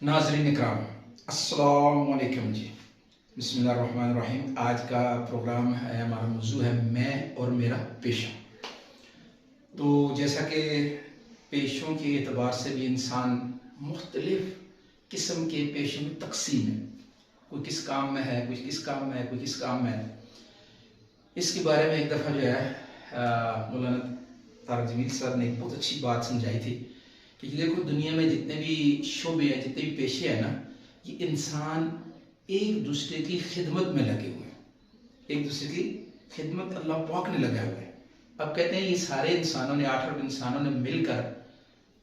नाज़रीन इकराम, अस्सलाम वालेकुम जी। बिस्मिल्लाहिर्रहमानिर्रहीम। आज का प्रोग्राम है, हमारा मौजू है मैं और मेरा पेशा। तो जैसा कि पेशों के एतबार से भी इंसान मुख्तलिफ किस्म के पेशों में तकसीम है। कोई किस काम में है, कोई किस काम में है, कोई किस काम में है। इसके बारे में एक दफ़ा जो है मौलाना तारक जमील साहब ने एक बहुत अच्छी बात समझाई थी कि देखो, दुनिया में जितने भी शोबे हैं, जितने भी पेशे हैं ना, ये इंसान एक दूसरे की खिदमत में लगे हुए हैं। एक दूसरे की खिदमत अल्लाह पाक ने लगाए हुए हैं। अब कहते हैं ये सारे इंसानों ने, 8 अरब इंसानों ने मिलकर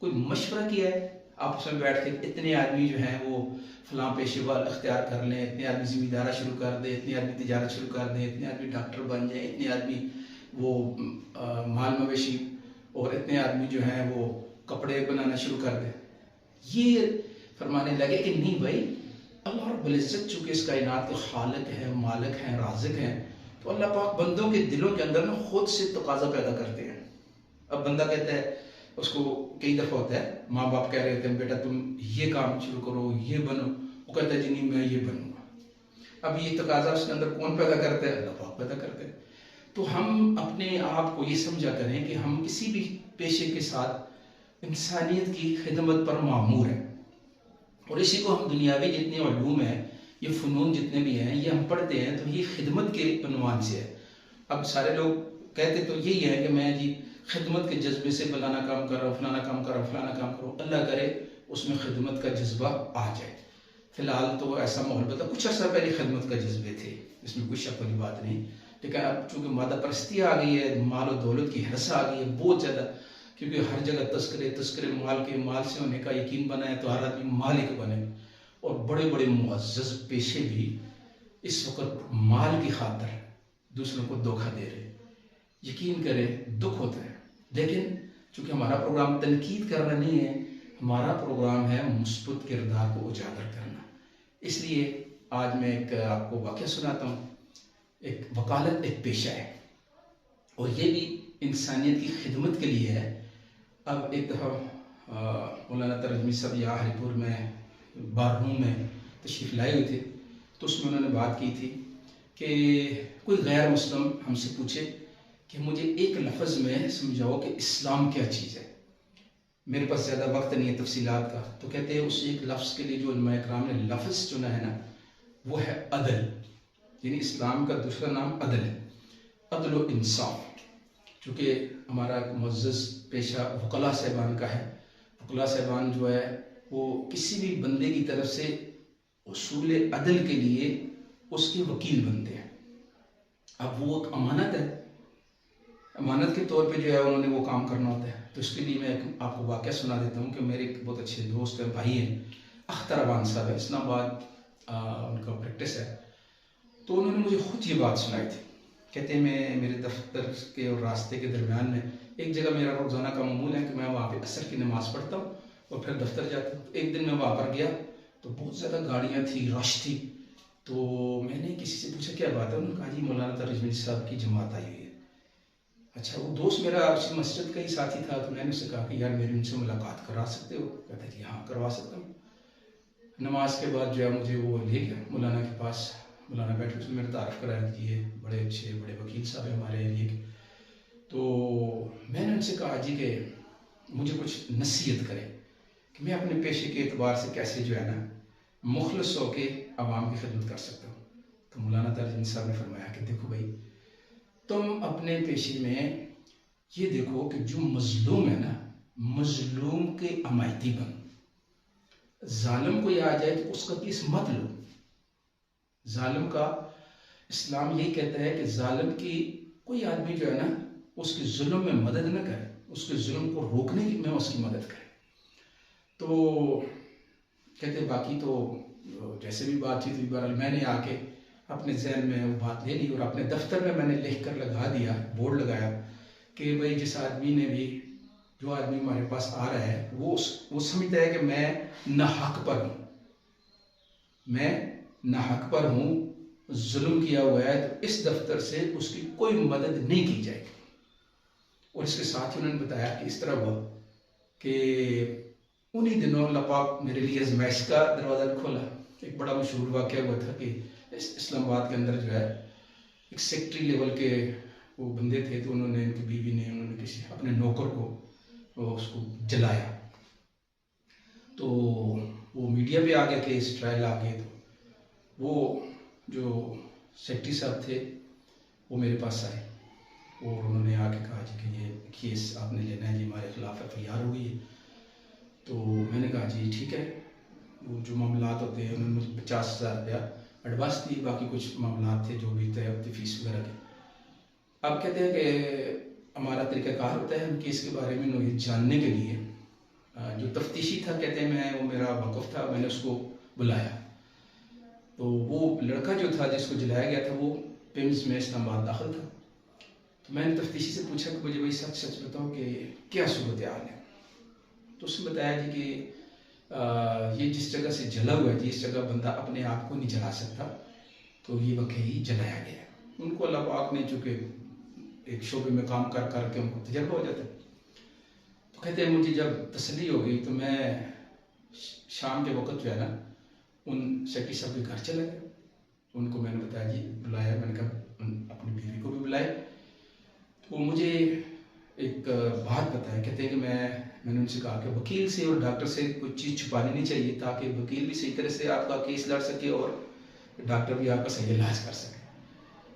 कोई मशवरा किया है आपस में बैठ के, इतने आदमी जो हैं वो फलां पेशे वाल अख्तियार कर लें, इतने आदमी ज़िम्मेदारा शुरू कर दें, इतने आदमी तिजारत शुरू कर दें, इतने आदमी डॉक्टर बन जाए, इतने आदमी वो माल मवेशी, और इतने आदमी जो हैं वो कपड़े बनाना शुरू कर दें। ये फरमाने लगे कि नहीं भाई, अल्लाह रब्बुल इज़्ज़त चूँकि इस कायनात के खालिक हैं, मालिक हैं, राज़िक हैं, तो अल्लाह पाक बंदों के दिलों के अंदर ना खुद से तकाज़ा पैदा करते हैं। अब बंदा कहता है, उसको कई दफ़ा होता है, माँ बाप कह रहे होते हैं बेटा तुम ये काम शुरू करो, ये बनो, वो कहता है जी नहीं मैं ये बनूंगा। अब ये तकाज़ा उसके अंदर कौन पैदा करता है? अल्लाह पाक पैदा करते हैं। तो हम अपने आप को ये समझा करें कि हम किसी भी पेशे के साथ इंसानियत की खिदमत पर मामूर हैं, और इसी को हम दुनियावी जितने उलूम हैं, ये फ़नून जितने भी हैं, ये हम पढ़ते हैं तो ये खिदमत के उन्वान से है। अब सारे लोग कहते तो यही है कि मैं जी खिदमत के जज्बे से फलाना काम कर रहा हूँ, फलाना काम कर रहा हूँ, फलाना काम करूँ, अल्लाह करे उसमें खिदमत का जज्बा आ जाए। फ़िलहाल तो ऐसा माहौल बता, कुछ अर्सा पहले खिदमत का जज्बे थे, इसमें कोई शक वाली बात नहीं, लेकिन अब चूँकि मादा परस्ती आ गई है, माल और दौलत की हरस आ गई है बहुत ज़्यादा, क्योंकि हर जगह तस्करे माल से होने का यकीन बना है, तो हर आदमी मालिक बने, और बड़े बड़े मुअज़्ज़ज़ पेशे भी इस वक्त माल की खातिर दूसरों को धोखा दे रहे। यकीन करें दुख होता है, लेकिन चूँकि हमारा प्रोग्राम तनकीद करना नहीं है, हमारा प्रोग्राम है मुस्बत किरदार को उजागर करना। इसलिए आज मैं एक आपको वाक़या सुनाता हूँ। एक वकालत एक पेशा है, और ये भी इंसानियत की खिदमत के लिए है। अब एक दफ़ा मौलाना तरजमी साहब यहाँ हरिपुर में बार रूम में तशरीफ़ लाए हुए थे, तो उसमें उन्होंने बात की थी कि कोई गैर मुस्लिम हमसे पूछे कि मुझे एक लफ्ज़ में समझाओ कि इस्लाम क्या चीज़ है। मेरे पास ज़्यादा वक्त नहीं है तफसीलात का, तो कहते हैं उस एक लफ्ज़ के लिए जो उलमा इकराम ने लफ्ज़ चुना है ना, वो है अदल। यानी इस्लाम का दूसरा नाम अदल है, अदल व इंसाफ। चूँकि हमारा मुअज़्ज़ज़ पेशा वकला साहबान का है, वकला साहबान जो है वो किसी भी बंदे की तरफ से उसूल अदल के लिए उसके वकील बनते हैं। अब वो एक अमानत है, अमानत के तौर पे जो है उन्होंने वो काम करना होता है। तो इसके लिए मैं आपको वाक़या सुना देता हूँ कि मेरे एक बहुत अच्छे दोस्त हैं, भाई हैं, अख्तर अबान साहब है, इस्लामाबाद उनका प्रैक्टिस है। तो उन्होंने मुझे खुद ये बात सुनाई थी। कहते हैं मैं मेरे दफ्तर के और रास्ते के दरमियान में एक जगह मेरा रोज़ाना का मामूल है कि मैं वहाँ पे असर की नमाज़ पढ़ता हूँ और फिर दफ्तर जाता हूँ। एक दिन मैं वहाँ पर गया तो बहुत ज़्यादा गाड़ियाँ थी, रश थी। तो मैंने किसी से पूछा क्या बात है? उन्होंने कहा जी मौलाना तरजमी साहब की जमात आई हुई है। अच्छा, वो दोस्त मेरा उसी मस्जिद का ही साथी था, तो मैंने उससे कहा कि यार मेरी उनसे मुलाकात करा सकते हो? कहता जी हाँ करवा सकता हूँ। नमाज के बाद जो है मुझे वो ले गया मौलाना के पास। मौलाना बैठे, उसने मेरा तारफ़ कराया कि ये बड़े अच्छे बड़े वकील साहब हैं हमारे एरिए के। तो मैंने उनसे कहा जी कि मुझे कुछ नसीहत करें कि मैं अपने पेशे के एतबार से कैसे जो है ना मुखलस होके आवाम की खिदमत कर सकता हूँ। तो मौलाना तरजमी साहब ने फरमाया कि देखो भाई, तुम अपने पेशे में ये देखो कि जो मजलूम है ना, मजलूम के अमायती बन। जालिम कोई आ जाए तो उसका केस मत लो। जालिम का इस्लाम यही कहता है कि जालिम की कोई आदमी जो है ना उसके जुल्म में मदद न करे, उसके जुल्म को रोकने में उसकी मदद करे। तो कहते बाकी तो जैसे भी बातचीत हुई, बहरहाल मैंने आके अपने जहन में वो बात ले ली और अपने दफ्तर में मैंने लिख कर लगा दिया, बोर्ड लगाया कि भाई जिस आदमी ने भी, जो आदमी हमारे पास आ रहा है वो समझता है कि मैं नाहक पर हूँ, मैं नाहक पर हूँ, जुल्म किया हुआ है, तो इस दफ्तर से उसकी कोई मदद नहीं की जाएगी। और इसके साथ ही उन्होंने बताया कि इस तरह हुआ कि उन्हीं दिनों अल्लाह पाक मेरे लिए आजमाइश का दरवाज़ा भी खोला। एक बड़ा मशहूर वाक़या हुआ था कि इस्लामाबाद के अंदर जो है एक सेक्रेटरी लेवल के वो बंदे थे, तो उन्होंने, उनकी बीवी ने, उन्होंने किसी अपने नौकर को उसको जलाया। तो वो मीडिया पे आ गया, केस ट्रायल आ गए। तो वो जो सेक्रेटरी साहब थे वो मेरे पास आए और उन्होंने आके कहा जी कि ये केस आपने लेना है जी, हमारे खिलाफ FIR हो गई है। तो मैंने कहा जी ठीक है। वो जो मामलात होते हैं, उन्होंने मुझे 50,000 रुपया एडवांस दी, बाकी कुछ मामलात थे जो भी तय होती फीस वगैरह के। अब कहते हैं कि हमारा तरीक़ाकार होता है, हम केस के बारे में ये जानने के लिए जो तफ्तीशी था, कहते हैं मैं, वो मेरा वाक़फ़ था, मैंने उसको बुलाया। तो वो लड़का जो था जिसको जलाया गया था वो पिम्स में इस्लामाबाद दाखिल था। तो मैंने तफ्तीशी से पूछा कि मुझे भाई सच सच बताओ कि क्या सूरत हाल है। तो उसने बताया जी कि ये जिस जगह से जला हुआ है जी, इस जगह बंदा अपने आप को नहीं जला सकता, तो ये वाकई जलाया गया है। उनको अल्लाह पाक ने, चूँकि एक शोबे में काम कर करके उनको तजर्बा हो जाता है। तो कहते हैं मुझे जब तसल्ली हो गई तो मैं शाम के वक्त जो है ना उन सेक्रेटरी साहब के घर चला गया। उनको मैंने बताया जी, बुलाया, मैंने कहा अपनी बीवी को भी बुलाए। तो मुझे एक बात बताया, कहते हैं कि मैंने उनसे कहा कि वकील से और डॉक्टर से कोई चीज़ छुपानी नहीं चाहिए, ताकि वकील भी सही तरह से आपका केस लड़ सके और डॉक्टर भी आपका सही इलाज कर सके।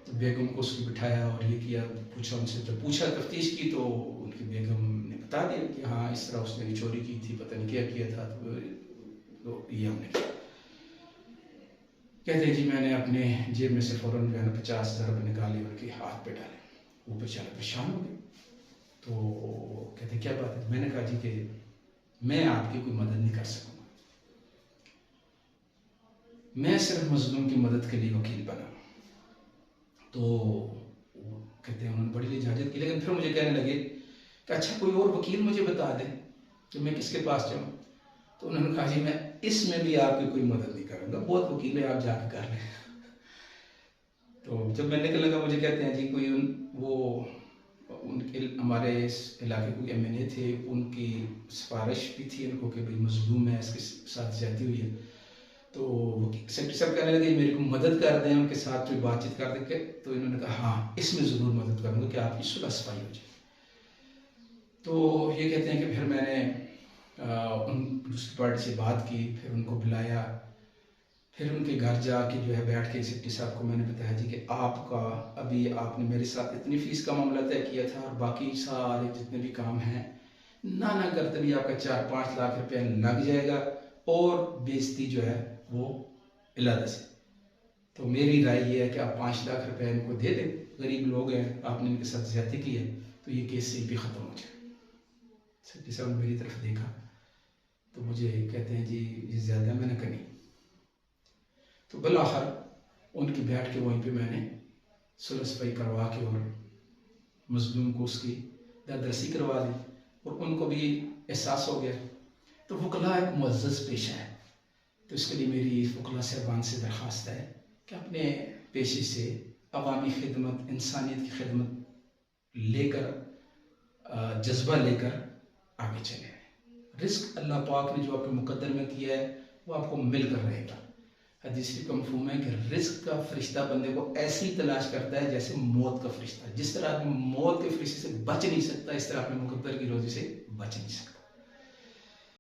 तो बेगम को उसको बिठाया और ये किया, पूछा उनसे, जब पूछा तफ्तीश की तो उनकी बेगम ने बता दिया कि हाँ इस तरह उसने चोरी की थी, पता नहीं क्या किया था, तो ये हमने किया। कहते हैं जी मैंने अपने जेब में से फ़ौरन जो है ना 50,000 रुपये निकाले, उनके हाथ पे डाले। वो बेचारे परेशान हो गए। तो कहते क्या बात है। मैंने कहा जी कि मैं आपकी कोई मदद नहीं कर सकूँगा, मैं सिर्फ मजलूम की मदद के लिए वकील बना। तो कहते हैं उन्होंने बड़ी इजाज़त की, लेकिन फिर मुझे कहने लगे कि अच्छा कोई और वकील मुझे बता दें कि मैं किसके पास जाऊँ। तो उन्होंने कहा जी मैं इसमें भी आपकी कोई मदद नहीं करूँगा, बहुत वकील है, आप जाके कर लें। तो जब मैं निकलने लगा, मुझे कहते हैं जी कोई उनके हमारे इस इलाके कोई MNA थे, उनकी सिफारिश भी थी उनको कि भाई मजलूम है, इसके साथ ज्यादती हुई है। तो सेक्रेटरी साहब कहने लगे मेरे को मदद कर दें, उनके साथ कोई बातचीत कर दें। तो इन्होंने कहा हाँ इसमें ज़रूर मदद करूँगा कि आपकी सुलह सफाई हो जाए। तो ये कहते हैं कि फिर मैंने उन दूसरी पार्टी से बात की, फिर उनको बुलाया, फिर उनके घर जाके जो है बैठ के सेक्रेटरी साहब को मैंने बताया जी कि आपका अभी आपने मेरे साथ इतनी फ़ीस का मामला तय किया था और बाकी सारे जितने भी काम हैं ना करते भी आपका 4-5 लाख रुपया लग जाएगा और बेइज्जती जो है वो इलादा से। तो मेरी राय ये है कि आप 5 लाख रुपया इनको दे दें, गरीब लोग हैं, आपने इनके साथ ज्यादती की है, तो ये केस से भी ख़त्म हो जाए। सेक्रेटरी साहब ने मेरी तरफ देखा तो मुझे कहते हैं जी ये ज़्यादा मैंने करी। तो बल आखिर उनकी बैठ के वहीं पे मैंने सुलह सफाई करवा के और मजलूम को उसकी दरदरसी करवा दी और उनको भी एहसास हो गया। तो वकला एक मुअज़्ज़ज़ पेशा है, तो इसके लिए मेरी वकला साहबान से दरख्वास्त है कि अपने पेशे से अवामी खिदमत, इंसानियत की खिदमत लेकर, जज्बा लेकर आगे चले। रिस्क अल्लाह पाक ने जो आपके मुकद्दर में किया है वो आपको मिल कर रहेगा। हदीस का मफ़हूम है कि रिस्क का फरिश्ता बंदे को ऐसी तलाश करता है जैसे मौत का फरिश्ता। जिस तरह आदमी मौत के फरिश्ते से बच नहीं सकता, इस तरह अपने मुकद्दर की रोज़ी से बच नहीं सकता।